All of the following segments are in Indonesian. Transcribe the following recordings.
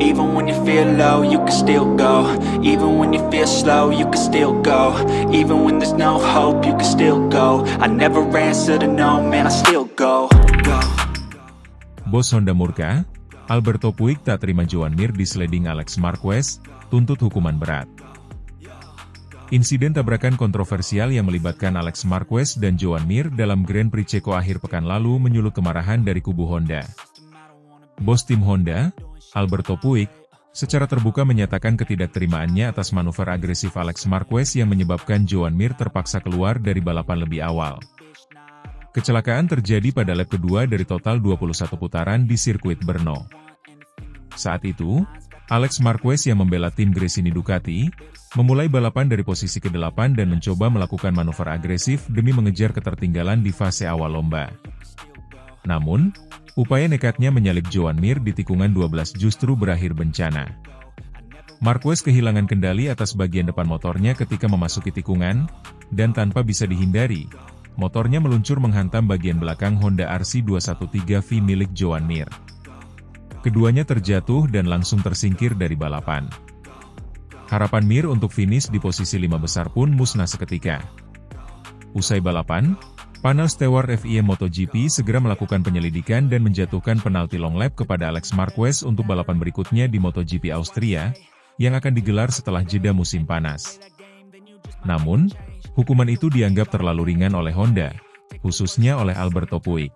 Even when you feel low, you can still go. Even when you feel slow, you can still go. Even when there's no hope, you can still go. I never answer to no, man, I still go. Bos Honda murka, Alberto Puig tak terima Joan Mir disleding Alex Marquez, tuntut hukuman berat. Insiden tabrakan kontroversial yang melibatkan Alex Marquez dan Joan Mir dalam Grand Prix Ceko akhir pekan lalu menyulut kemarahan dari kubu Honda. Bos tim Honda, Alberto Puig, secara terbuka menyatakan ketidakterimaannya atas manuver agresif Alex Marquez yang menyebabkan Joan Mir terpaksa keluar dari balapan lebih awal. Kecelakaan terjadi pada lap kedua dari total 21 putaran di sirkuit Brno. Saat itu, Alex Marquez yang membela tim Gresini Ducati, memulai balapan dari posisi ke-8 dan mencoba melakukan manuver agresif demi mengejar ketertinggalan di fase awal lomba. Namun, upaya nekatnya menyalip Joan Mir di tikungan 12 justru berakhir bencana. Marquez kehilangan kendali atas bagian depan motornya ketika memasuki tikungan, dan tanpa bisa dihindari, motornya meluncur menghantam bagian belakang Honda RC213V milik Joan Mir. Keduanya terjatuh dan langsung tersingkir dari balapan. Harapan Mir untuk finish di posisi 5 besar pun musnah seketika. Usai balapan, panel steward FIA MotoGP segera melakukan penyelidikan dan menjatuhkan penalti long lap kepada Alex Marquez untuk balapan berikutnya di MotoGP Austria, yang akan digelar setelah jeda musim panas. Namun, hukuman itu dianggap terlalu ringan oleh Honda, khususnya oleh Alberto Puig.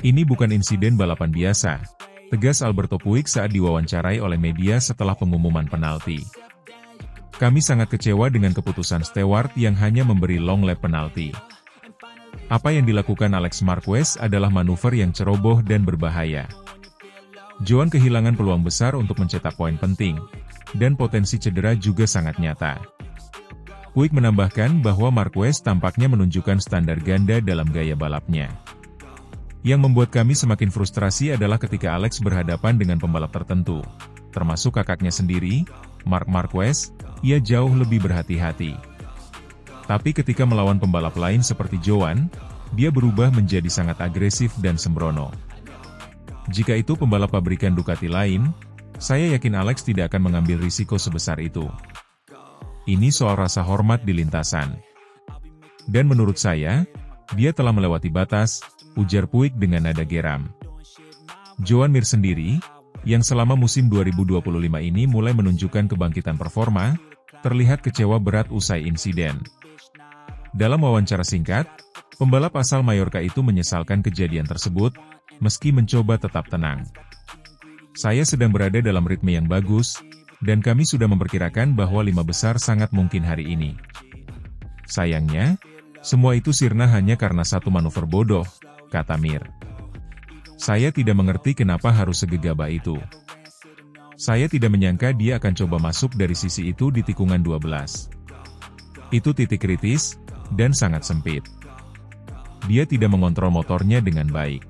Ini bukan insiden balapan biasa, tegas Alberto Puig saat diwawancarai oleh media setelah pengumuman penalti. Kami sangat kecewa dengan keputusan steward yang hanya memberi long lap penalti. Apa yang dilakukan Alex Marquez adalah manuver yang ceroboh dan berbahaya. Joan kehilangan peluang besar untuk mencetak poin penting, dan potensi cedera juga sangat nyata. Puig menambahkan bahwa Marquez tampaknya menunjukkan standar ganda dalam gaya balapnya. Yang membuat kami semakin frustrasi adalah ketika Alex berhadapan dengan pembalap tertentu, termasuk kakaknya sendiri, Marc Marquez, ia jauh lebih berhati-hati. Tapi ketika melawan pembalap lain seperti Joan, dia berubah menjadi sangat agresif dan sembrono. Jika itu pembalap pabrikan Ducati lain, saya yakin Alex tidak akan mengambil risiko sebesar itu. Ini soal rasa hormat di lintasan. Dan menurut saya, dia telah melewati batas, ujar Puig dengan nada geram. Joan Mir sendiri, yang selama musim 2025 ini mulai menunjukkan kebangkitan performa, terlihat kecewa berat usai insiden. Dalam wawancara singkat, pembalap asal Mallorca itu menyesalkan kejadian tersebut, meski mencoba tetap tenang. Saya sedang berada dalam ritme yang bagus, dan kami sudah memperkirakan bahwa 5 besar sangat mungkin hari ini. Sayangnya, semua itu sirna hanya karena satu manuver bodoh, kata Mir. Saya tidak mengerti kenapa harus segegabah itu. Saya tidak menyangka dia akan coba masuk dari sisi itu di tikungan 12. Itu titik kritis, dan sangat sempit. Dia tidak mengontrol motornya dengan baik.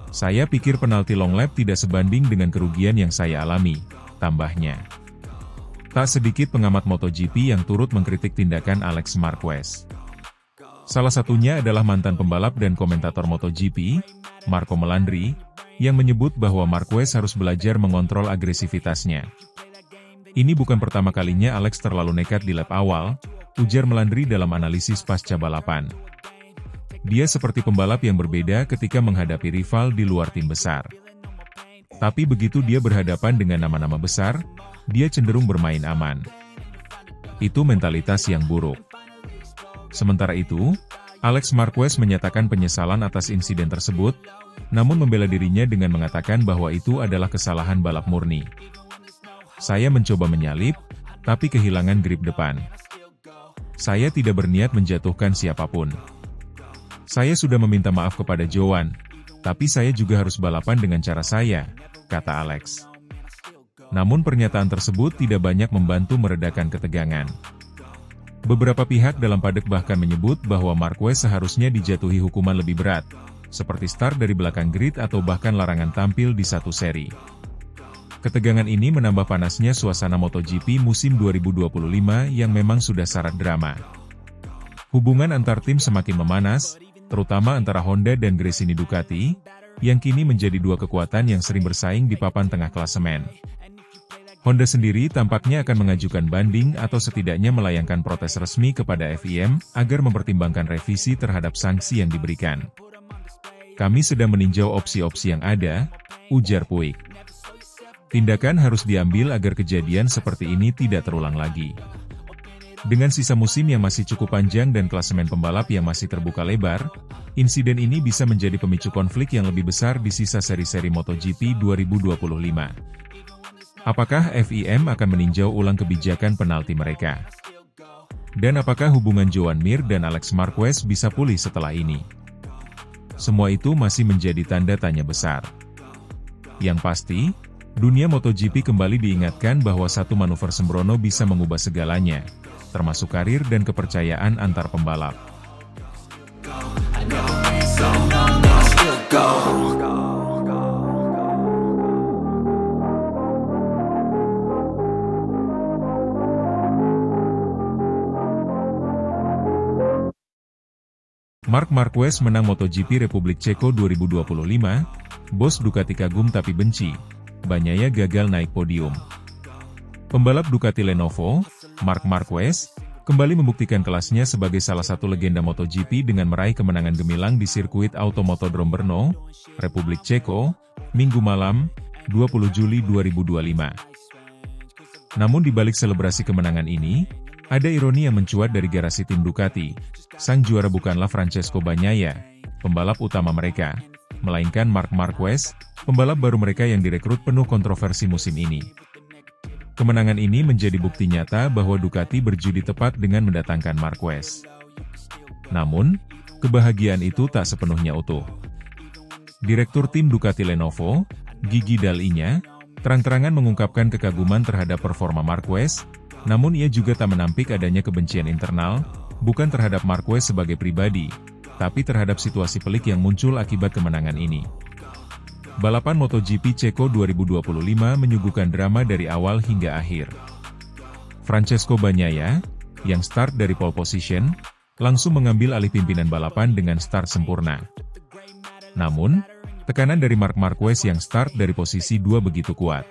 Saya pikir penalti long lap tidak sebanding dengan kerugian yang saya alami, tambahnya. Tak sedikit pengamat MotoGP yang turut mengkritik tindakan Alex Marquez. Salah satunya adalah mantan pembalap dan komentator MotoGP, Marco Melandri, yang menyebut bahwa Marquez harus belajar mengontrol agresivitasnya. Ini bukan pertama kalinya Alex terlalu nekat di lap awal, ujar Melandri dalam analisis pasca balapan. Dia seperti pembalap yang berbeda ketika menghadapi rival di luar tim besar. Tapi begitu dia berhadapan dengan nama-nama besar, dia cenderung bermain aman. Itu mentalitas yang buruk. Sementara itu, Alex Marquez menyatakan penyesalan atas insiden tersebut, namun membela dirinya dengan mengatakan bahwa itu adalah kesalahan balap murni. Saya mencoba menyalip, tapi kehilangan grip depan. Saya tidak berniat menjatuhkan siapapun. Saya sudah meminta maaf kepada Joan, tapi saya juga harus balapan dengan cara saya, kata Alex. Namun pernyataan tersebut tidak banyak membantu meredakan ketegangan. Beberapa pihak dalam padek bahkan menyebut bahwa Marquez seharusnya dijatuhi hukuman lebih berat, seperti start dari belakang grid atau bahkan larangan tampil di satu seri. Ketegangan ini menambah panasnya suasana MotoGP musim 2025 yang memang sudah syarat drama. Hubungan antar tim semakin memanas, terutama antara Honda dan Gresini Ducati, yang kini menjadi dua kekuatan yang sering bersaing di papan tengah klasemen. Honda sendiri tampaknya akan mengajukan banding atau setidaknya melayangkan protes resmi kepada FIM agar mempertimbangkan revisi terhadap sanksi yang diberikan. Kami sedang meninjau opsi-opsi yang ada, ujar Puig. Tindakan harus diambil agar kejadian seperti ini tidak terulang lagi. Dengan sisa musim yang masih cukup panjang dan klasemen pembalap yang masih terbuka lebar, insiden ini bisa menjadi pemicu konflik yang lebih besar di sisa seri-seri MotoGP 2025. Apakah FIM akan meninjau ulang kebijakan penalti mereka? Dan apakah hubungan Joan Mir dan Alex Marquez bisa pulih setelah ini? Semua itu masih menjadi tanda tanya besar. Yang pasti, dunia MotoGP kembali diingatkan bahwa satu manuver sembrono bisa mengubah segalanya, termasuk karir dan kepercayaan antar pembalap. Marc Marquez menang MotoGP Republik Ceko 2025, bos Ducati kagum tapi benci, Bagnaia gagal naik podium. Pembalap Ducati Lenovo, Marc Marquez, kembali membuktikan kelasnya sebagai salah satu legenda MotoGP dengan meraih kemenangan gemilang di sirkuit Automotodrome Brno, Republik Ceko, Minggu malam, 20 Juli 2025. Namun di balik selebrasi kemenangan ini, ada ironi yang mencuat dari garasi tim Ducati. Sang juara bukanlah Francesco Bagnaia, pembalap utama mereka, melainkan Marc Marquez, pembalap baru mereka yang direkrut penuh kontroversi musim ini. Kemenangan ini menjadi bukti nyata bahwa Ducati berjudi tepat dengan mendatangkan Marquez. Namun, kebahagiaan itu tak sepenuhnya utuh. Direktur tim Ducati Lenovo, Gigi Dall'Igna, terang-terangan mengungkapkan kekaguman terhadap performa Marquez, namun ia juga tak menampik adanya kebencian internal, bukan terhadap Marquez sebagai pribadi, tapi terhadap situasi pelik yang muncul akibat kemenangan ini. Balapan MotoGP Ceko 2025 menyuguhkan drama dari awal hingga akhir. Francesco Bagnaia, yang start dari pole position, langsung mengambil alih pimpinan balapan dengan start sempurna. Namun, tekanan dari Marc Marquez yang start dari posisi 2 begitu kuat.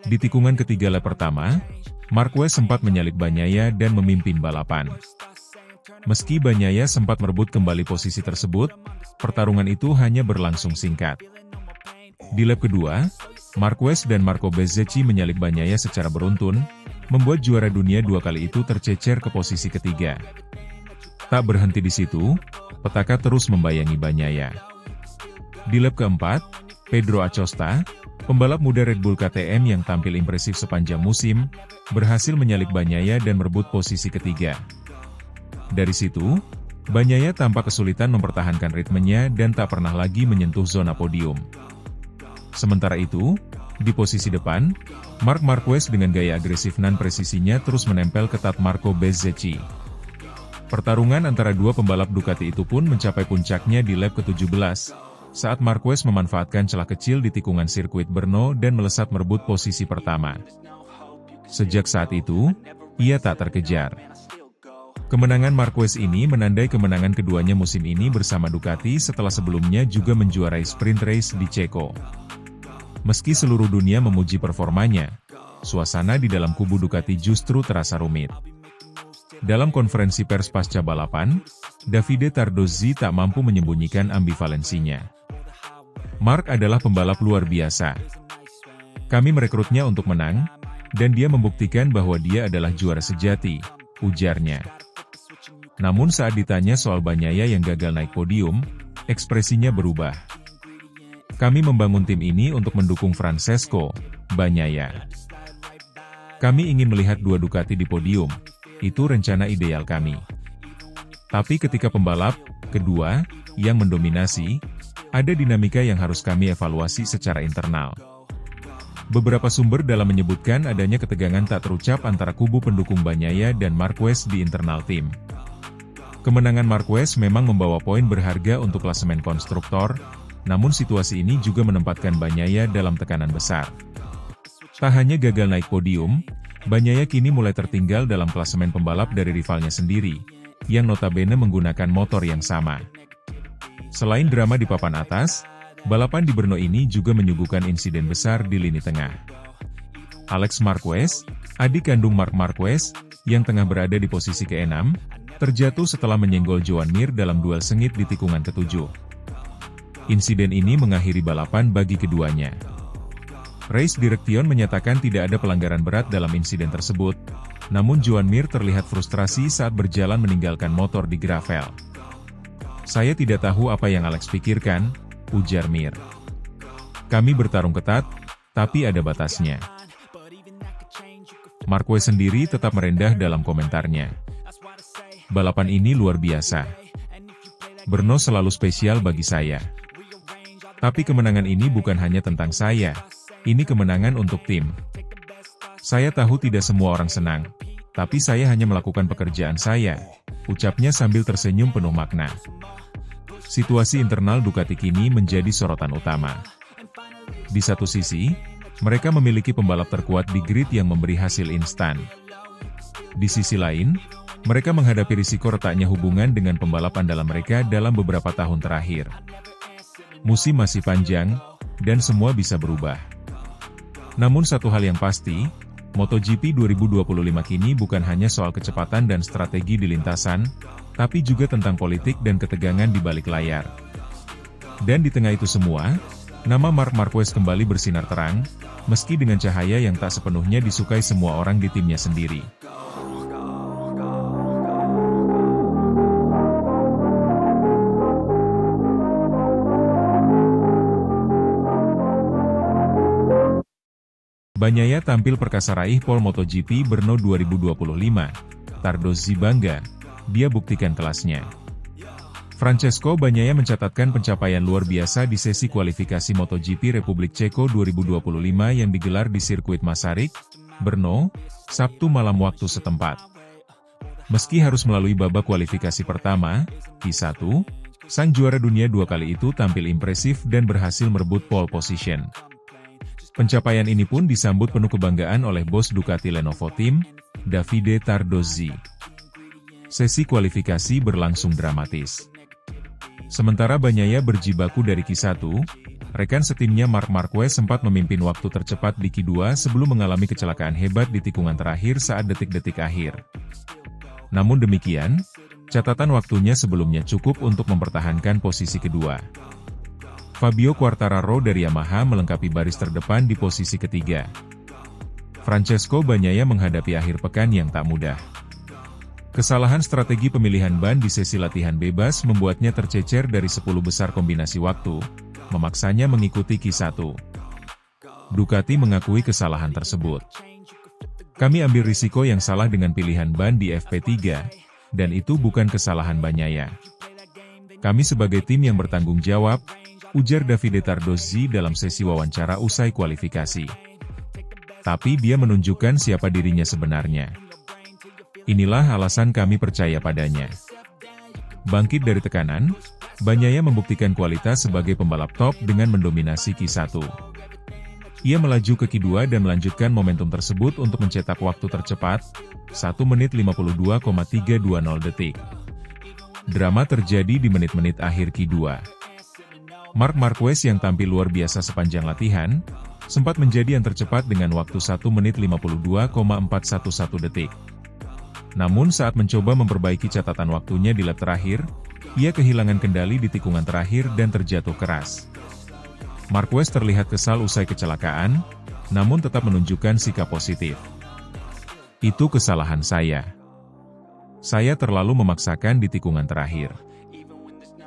Di tikungan ketiga lap pertama, Marquez sempat menyalip Bagnaia dan memimpin balapan. Meski Bagnaia sempat merebut kembali posisi tersebut, pertarungan itu hanya berlangsung singkat. Di lap kedua, Marquez dan Marco Bezzecchi menyalip Bagnaia secara beruntun, membuat juara dunia 2 kali itu tercecer ke posisi ketiga. Tak berhenti di situ, petaka terus membayangi Bagnaia. Di lap keempat, Pedro Acosta, pembalap muda Red Bull KTM yang tampil impresif sepanjang musim, berhasil menyalip Bagnaia dan merebut posisi ketiga. Dari situ, Bagnaia tampak kesulitan mempertahankan ritmenya dan tak pernah lagi menyentuh zona podium. Sementara itu, di posisi depan, Marc Marquez dengan gaya agresif nan presisinya terus menempel ketat Marco Bezzecchi. Pertarungan antara dua pembalap Ducati itu pun mencapai puncaknya di lap ke-17, saat Marquez memanfaatkan celah kecil di tikungan sirkuit Brno dan melesat merebut posisi pertama. Sejak saat itu, ia tak terkejar. Kemenangan Marquez ini menandai kemenangan keduanya musim ini bersama Ducati setelah sebelumnya juga menjuarai sprint race di Ceko. Meski seluruh dunia memuji performanya, suasana di dalam kubu Ducati justru terasa rumit. Dalam konferensi pers pasca balapan, Davide Tardozzi tak mampu menyembunyikan ambivalensinya. Marc adalah pembalap luar biasa. Kami merekrutnya untuk menang, dan dia membuktikan bahwa dia adalah juara sejati, ujarnya. Namun saat ditanya soal Bagnaia yang gagal naik podium, ekspresinya berubah. Kami membangun tim ini untuk mendukung Francesco Bagnaia. Kami ingin melihat dua Ducati di podium, itu rencana ideal kami. Tapi ketika pembalap kedua yang mendominasi, ada dinamika yang harus kami evaluasi secara internal. Beberapa sumber dalam menyebutkan adanya ketegangan tak terucap antara kubu pendukung Bagnaia dan Marquez di internal tim. Kemenangan Marquez memang membawa poin berharga untuk klasemen konstruktor, namun situasi ini juga menempatkan Bagnaia dalam tekanan besar. Tak hanya gagal naik podium, Bagnaia kini mulai tertinggal dalam klasemen pembalap dari rivalnya sendiri, yang notabene menggunakan motor yang sama. Selain drama di papan atas, Balapan di Brno ini juga menyuguhkan insiden besar di lini tengah. Alex Marquez, adik kandung Marc Marquez, yang tengah berada di posisi ke-6, terjatuh setelah menyenggol Joan Mir dalam duel sengit di tikungan ke-7. Insiden ini mengakhiri balapan bagi keduanya. Race Direction menyatakan tidak ada pelanggaran berat dalam insiden tersebut, namun Joan Mir terlihat frustrasi saat berjalan meninggalkan motor di gravel. "Saya tidak tahu apa yang Alex pikirkan," ujar Mir. "Kami bertarung ketat, tapi ada batasnya." Marquez sendiri tetap merendah dalam komentarnya. "Balapan ini luar biasa. Brno selalu spesial bagi saya. Tapi kemenangan ini bukan hanya tentang saya, ini kemenangan untuk tim. Saya tahu tidak semua orang senang, tapi saya hanya melakukan pekerjaan saya," ucapnya sambil tersenyum penuh makna. Situasi internal Ducati kini menjadi sorotan utama. Di satu sisi, mereka memiliki pembalap terkuat di grid yang memberi hasil instan. Di sisi lain, mereka menghadapi risiko retaknya hubungan dengan pembalap andalan mereka dalam beberapa tahun terakhir. Musim masih panjang, dan semua bisa berubah. Namun satu hal yang pasti, MotoGP 2025 kini bukan hanya soal kecepatan dan strategi di lintasan, tapi juga tentang politik dan ketegangan di balik layar. Dan di tengah itu semua, nama Marc Marquez kembali bersinar terang, meski dengan cahaya yang tak sepenuhnya disukai semua orang di timnya sendiri. Bagnaia tampil perkasa raih pole MotoGP Brno 2025. Tardozzi bangga, dia buktikan kelasnya. Francesco Bagnaia mencatatkan pencapaian luar biasa di sesi kualifikasi MotoGP Republik Ceko 2025 yang digelar di sirkuit Masaryk, Brno, Sabtu malam waktu setempat. Meski harus melalui babak kualifikasi pertama, Q1, sang juara dunia 2 kali itu tampil impresif dan berhasil merebut pole position. Pencapaian ini pun disambut penuh kebanggaan oleh bos Ducati Lenovo Team, Davide Tardozzi. Sesi kualifikasi berlangsung dramatis. Sementara Bagnaia berjibaku dari Q1, rekan setimnya Marc Marquez sempat memimpin waktu tercepat di Q2 sebelum mengalami kecelakaan hebat di tikungan terakhir saat detik-detik akhir. Namun demikian, catatan waktunya sebelumnya cukup untuk mempertahankan posisi kedua. Fabio Quartararo dari Yamaha melengkapi baris terdepan di posisi ketiga. Francesco Bagnaia menghadapi akhir pekan yang tak mudah. Kesalahan strategi pemilihan ban di sesi latihan bebas membuatnya tercecer dari 10 besar kombinasi waktu, memaksanya mengikuti Q1. Ducati mengakui kesalahan tersebut. "Kami ambil risiko yang salah dengan pilihan ban di FP3, dan itu bukan kesalahan Bagnaia. Kami sebagai tim yang bertanggung jawab," ujar Davide Tardozzi dalam sesi wawancara usai kualifikasi. Tapi dia menunjukkan siapa dirinya sebenarnya. "Inilah alasan kami percaya padanya." Bangkit dari tekanan, Bagnaia membuktikan kualitas sebagai pembalap top dengan mendominasi Q1. Ia melaju ke Q2 dan melanjutkan momentum tersebut untuk mencetak waktu tercepat, 1 menit 52,320 detik. Drama terjadi di menit-menit akhir Q2. Marc Marquez yang tampil luar biasa sepanjang latihan, sempat menjadi yang tercepat dengan waktu 1 menit 52,411 detik. Namun saat mencoba memperbaiki catatan waktunya di lap terakhir, ia kehilangan kendali di tikungan terakhir dan terjatuh keras. Marquez terlihat kesal usai kecelakaan, namun tetap menunjukkan sikap positif. "Itu kesalahan saya. Saya terlalu memaksakan di tikungan terakhir.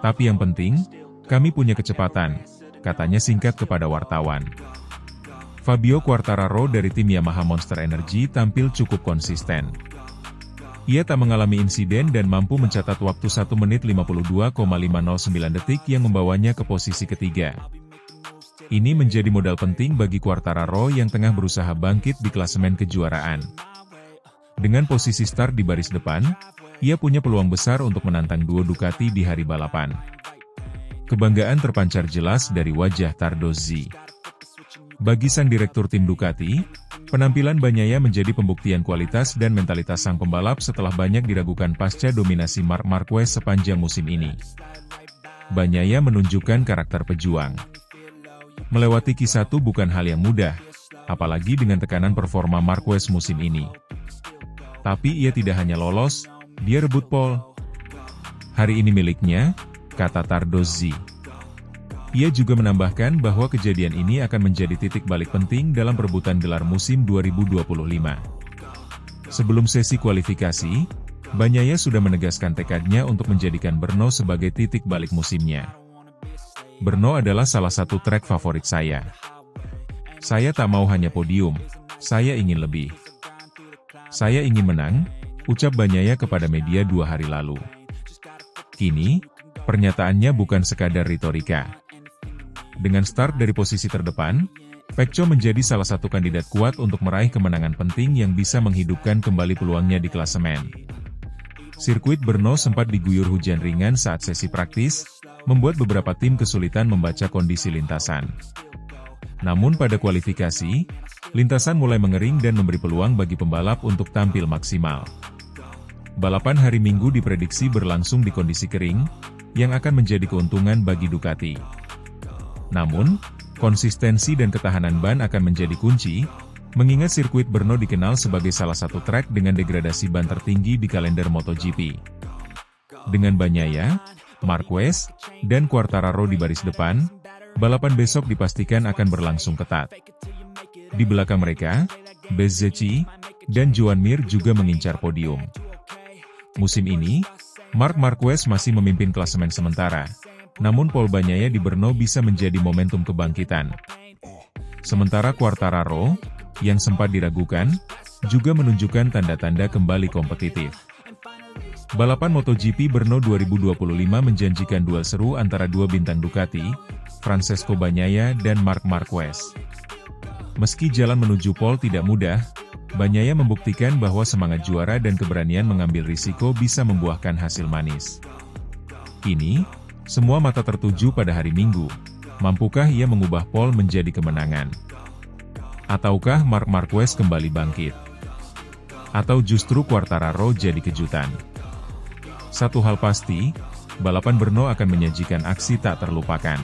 Tapi yang penting, kami punya kecepatan," katanya singkat kepada wartawan. Fabio Quartararo dari tim Yamaha Monster Energy tampil cukup konsisten. Ia tak mengalami insiden dan mampu mencatat waktu 1 menit 52,509 detik yang membawanya ke posisi ketiga. Ini menjadi modal penting bagi Quartararo yang tengah berusaha bangkit di klasemen kejuaraan. Dengan posisi start di baris depan, ia punya peluang besar untuk menantang duo Ducati di hari balapan. Kebanggaan terpancar jelas dari wajah Tardozzi. Bagi sang direktur tim Ducati, penampilan Bagnaia menjadi pembuktian kualitas dan mentalitas sang pembalap setelah banyak diragukan pasca dominasi Marc Marquez sepanjang musim ini. Bagnaia menunjukkan karakter pejuang. Melewati Q1 bukan hal yang mudah, apalagi dengan tekanan performa Marquez musim ini. Tapi ia tidak hanya lolos, dia rebut pole. Hari ini miliknya, kata Tardozzi. Ia juga menambahkan bahwa kejadian ini akan menjadi titik balik penting dalam perebutan gelar musim 2025. Sebelum sesi kualifikasi, Bagnaia sudah menegaskan tekadnya untuk menjadikan Brno sebagai titik balik musimnya. Brno adalah salah satu trek favorit saya. Saya tak mau hanya podium, saya ingin lebih. Saya ingin menang, ucap Bagnaia kepada media 2 hari lalu. Kini, pernyataannya bukan sekadar retorika. Dengan start dari posisi terdepan, Pecco menjadi salah satu kandidat kuat untuk meraih kemenangan penting yang bisa menghidupkan kembali peluangnya di klasemen. Sirkuit Brno sempat diguyur hujan ringan saat sesi praktis, membuat beberapa tim kesulitan membaca kondisi lintasan. Namun pada kualifikasi, lintasan mulai mengering dan memberi peluang bagi pembalap untuk tampil maksimal. Balapan hari Minggu diprediksi berlangsung di kondisi kering, yang akan menjadi keuntungan bagi Ducati. Namun, konsistensi dan ketahanan ban akan menjadi kunci, mengingat sirkuit Brno dikenal sebagai salah satu trek dengan degradasi ban tertinggi di kalender MotoGP. Dengan Bagnaia, Marquez, dan Quartararo di baris depan, balapan besok dipastikan akan berlangsung ketat. Di belakang mereka, Bezzecchi dan Joan Mir juga mengincar podium. Musim ini, Marc Marquez masih memimpin klasemen sementara, namun pole Bagnaia di Brno bisa menjadi momentum kebangkitan. Sementara Quartararo, yang sempat diragukan, juga menunjukkan tanda-tanda kembali kompetitif. Balapan MotoGP Brno 2025 menjanjikan duel seru antara dua bintang Ducati, Francesco Bagnaia dan Marc Marquez. Meski jalan menuju pole tidak mudah, Bagnaia membuktikan bahwa semangat juara dan keberanian mengambil risiko bisa membuahkan hasil manis. Kini, semua mata tertuju pada hari Minggu. Mampukah ia mengubah pole menjadi kemenangan? Ataukah Marc Marquez kembali bangkit? Atau justru Quartararo jadi kejutan? Satu hal pasti, balapan Brno akan menyajikan aksi tak terlupakan.